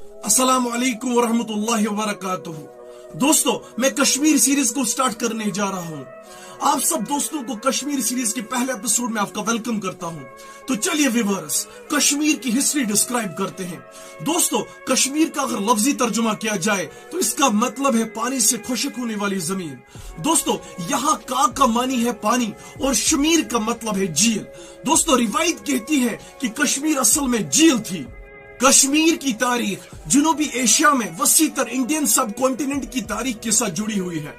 अस्सलाम वालेकुम वरहमतुल्लाहि वबरकातुहू। दोस्तों, मैं कश्मीर सीरीज को स्टार्ट करने जा रहा हूं। आप सब दोस्तों को कश्मीर सीरीज के पहले एपिसोड में आपका वेलकम करता हूं। तो चलिए व्यूअर्स, कश्मीर की हिस्ट्री डिस्क्राइब करते हैं। दोस्तों, कश्मीर का अगर लफ्जी तर्जुमा किया जाए तो इसका मतलब है पानी से खुशक होने वाली जमीन। दोस्तों, यहाँ का मानी है पानी और शमीर का मतलब है झील। दोस्तों, रिवायत कहती है कि कश्मीर असल में झील थी। कश्मीर की तारीख जनूबी एशिया में वसीतर इंडियन सब कॉन्टिनेंट की तारीख के साथ जुड़ी हुई है,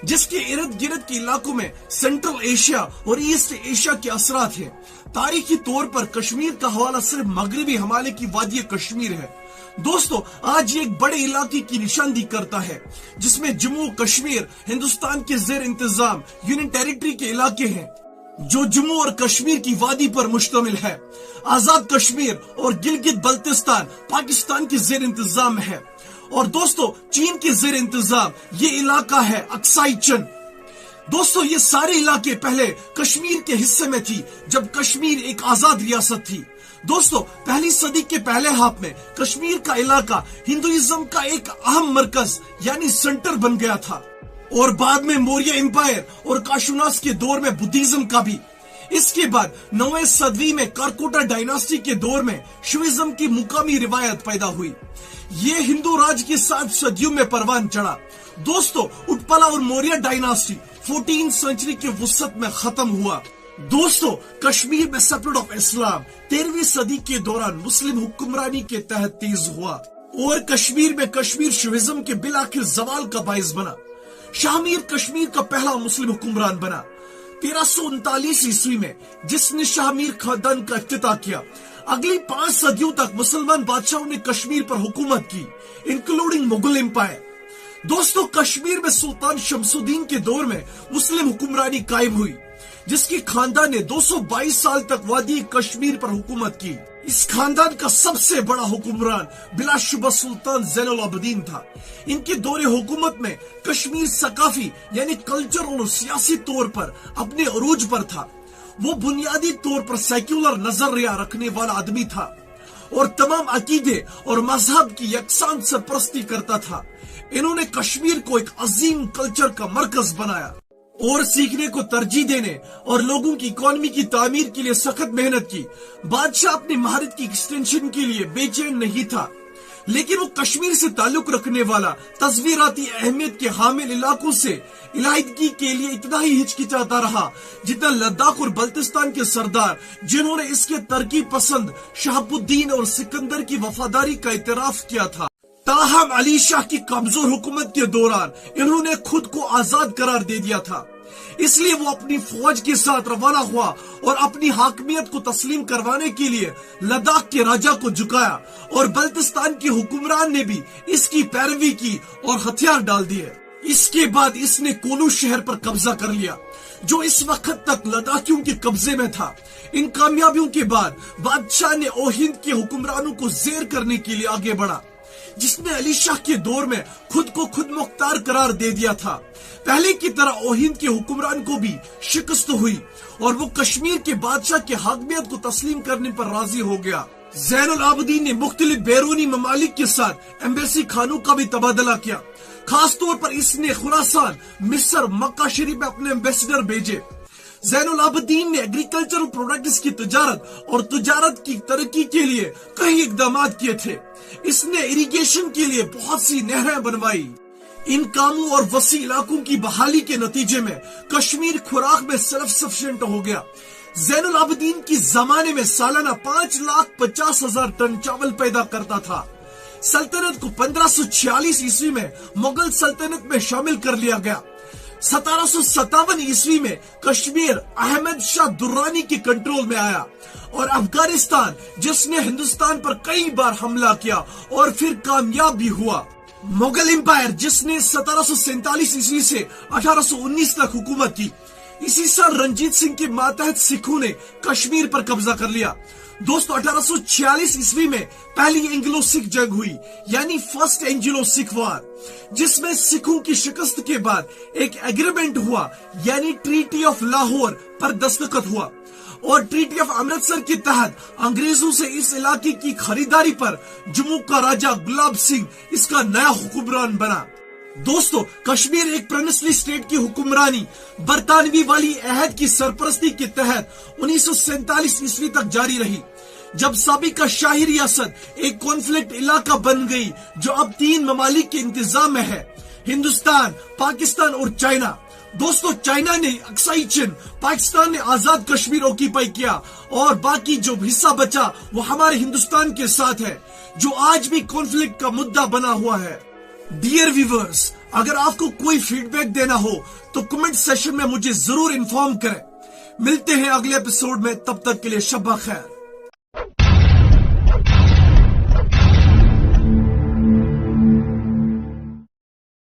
जिसके इर्द गिर्द के इलाकों में सेंट्रल एशिया और ईस्ट एशिया के असरात हैं। तारीखी तौर पर कश्मीर का हवाला सिर्फ मगरबी हिमालय की वादी कश्मीर है। दोस्तों, आज ये एक बड़े इलाके की निशानदी करता है, जिसमें जम्मू कश्मीर हिंदुस्तान के जेर इंतजाम यूनियन टेरिटरी के इलाके हैं, जो जम्मू और कश्मीर की वादी पर मुश्तमिल है। आजाद कश्मीर और गिलगित बल्तिस्तान पाकिस्तान के जेर इंतजाम है। और दोस्तों, चीन के जेर इंतजाम ये इलाका है अक्साई चिन। दोस्तों, ये सारे इलाके पहले कश्मीर के हिस्से में थी, जब कश्मीर एक आजाद रियासत थी। दोस्तों, पहली सदी के पहले हाफ में कश्मीर का इलाका हिंदुइज्म का एक अहम मरकज यानी सेंटर बन गया था, और बाद में मौर्य एम्पायर और काशुनास के दौर में बुद्धिज्म का भी। इसके बाद 9वीं सदी में कारकोटा डायनास्टी के दौर में शिविज्म की मुकामी रिवायत पैदा हुई। ये हिंदू राज के 7 सदियों में परवान चढ़ा। दोस्तों, उत्पला और मौर्य डायनास्टी 14वीं सेंचुरी के वसत में खत्म हुआ। दोस्तों, कश्मीर में सेपरेट ऑफ इस्लाम 13वीं सदी के दौरान मुस्लिम हुक्मरानी के तहत तेज हुआ, और कश्मीर में कश्मीर शिविज्म के बिलाखिर जवाल का बाइस बना। शाहमीर कश्मीर का पहला मुस्लिम हुक्मरान बना 1339 ईस्वी में, जिसने शाहमीर खानदान का इफ्तिताह किया। अगली 5 सदियों तक मुसलमान बादशाहों ने कश्मीर पर हुकूमत की, इंक्लूडिंग मुगल एम्पायर। दोस्तों, कश्मीर में सुल्तान शमसुद्दीन के दौर में मुस्लिम हुक्मरानी कायम हुई, जिसकी खानदान ने 222 साल तक वादी कश्मीर पर हुकूमत की। इस खानदान का सबसे बड़ा हुक्मरान बिलाशुबा सुल्तान ज़ैनुल आबिदीन था। इनके दौरे हुकूमत में कश्मीर सकाफी यानी कल्चर और सियासी तौर पर अपने अरूज पर था। वो बुनियादी तौर पर सेक्युलर नजरिया रखने वाला आदमी था और तमाम अकीदे और मजहब की यकसान सरपरस्ती करता था। इन्होंने कश्मीर को एक अजीम कल्चर का मरकज बनाया और सीखने को तरजीह देने और लोगों की इकोनॉमी की तामीर के लिए सख्त मेहनत की। बादशाह अपनी महारत की एक्सटेंशन के लिए बेचैन नहीं था, लेकिन वो कश्मीर से ताल्लुक रखने वाला तस्वीराती अहमियत के हामिल इलाकों से इलाहिदगी के लिए इतना ही हिचकिचाता रहा जितना लद्दाख और बल्तिस्तान के सरदार, जिन्होंने इसके तरक्की पसंद शहाबुद्दीन और सिकंदर की वफादारी का इतराफ किया था। ताहम अली शाह की कमजोर हुकूमत के दौरान इन्होंने खुद को आजाद करार दे दिया था, इसलिए वो अपनी फौज के साथ रवाना हुआ और अपनी हाकमियत को तस्लीम करवाने के लिए लद्दाख के राजा को झुकाया, और बल्तिस्तान के हुक्मरान ने भी इसकी पैरवी की और हथियार डाल दिए। इसके बाद इसने कोनू शहर पर कब्जा कर लिया, जो इस वक्त तक लद्दाखियों के कब्जे में था। इन कामयाबियों के बाद बादशाह ने ओहिंद के हुक्मरानों को जेर करने के लिए आगे बढ़ा, जिसने अली शाह के दौर में खुद को खुद मुख्तार करार दे दिया था। पहले की तरह ओहिंद के हुक्मरान को भी शिकस्त हुई और वो कश्मीर के बादशाह के हाकमियत को तस्लीम करने पर राजी हो गया। ज़ैनुल आबिदीन ने मुख्तलिफ बैरूनी ममालिक के साथ एम्बेसी खानों का भी तबादला किया। खास तौर पर इसने खुरासान, मिस्र, मक्का शरीफ में अपने एम्बेसडर भेजे। ज़ैनुल आबिदीन ने एग्रीकल्चरल प्रोडक्ट्स की तजारत और तजारत की तरक्की के लिए कई इकदाम किए थे। इसने इरिगेशन के लिए बहुत सी नहरें बनवाई। इन कामों और वसी इलाकों की बहाली के नतीजे में कश्मीर खुराक में सेल्फ सफिशिएंट हो गया। ज़ैनुल आबिदीन की जमाने में सालाना 5,50,000 टन चावल पैदा करता था। सल्तनत को 1546 ईस्वी में मुगल सल्तनत में शामिल कर लिया गया। 1757 ईस्वी में कश्मीर अहमद शाह दुर्रानी के कंट्रोल में आया, और अफगानिस्तान, जिसने हिंदुस्तान पर कई बार हमला किया और फिर कामयाब भी हुआ। मुगल एम्पायर, जिसने 1747 ईस्वी से 1819 तक हुकूमत की। इसी साल रंजीत सिंह के मातहत सिखों ने कश्मीर पर कब्जा कर लिया। दोस्तों, 1846 ईस्वी में पहली एंग्लो सिख जंग हुई, यानी फर्स्ट एंग्लो सिख वार, जिसमें सिखों की शिकस्त के बाद एक एग्रीमेंट हुआ, यानी ट्रीटी ऑफ लाहौर पर दस्तखत हुआ। اور ٹریٹی آف امرتسر کے تحت انگریزوں سے اس علاقے کی خریداری پر جموں کا راجہ گلاب سنگھ اس کا نیا حکمران بنا۔ دوستو، کشمیر ایک پرنسلی اسٹیٹ کی حکمرانی برطانوی والی عہد کی سرپرستی کے تحت 1947 عیسوی تک جاری رہی، جب سابقہ شاہی ریاست ایک کانفلکٹ علاقہ بن گئی جو اب 3 ممالک کے انتظام میں ہے: ہندوستان، پاکستان اور چائنا۔ دوستو، چائنا نے اکسائی چین، پاکستان نے آزاد کشمیر آکیپائی کیا اور باقی جو حصہ بچا وہ ہمارے ہندوستان کے ساتھ ہے، جو آج بھی کانفلکٹ کا مدعا بنا ہوا ہے۔ ڈیئر ویورز، اگر آپ کو کوئی فیڈ بیک دینا ہو تو کمنٹ سیشن میں مجھے ضرور انفارم کریں۔ ملتے ہیں اگلے ایپیسوڈ میں، تب تک کے لیے شب بخیر۔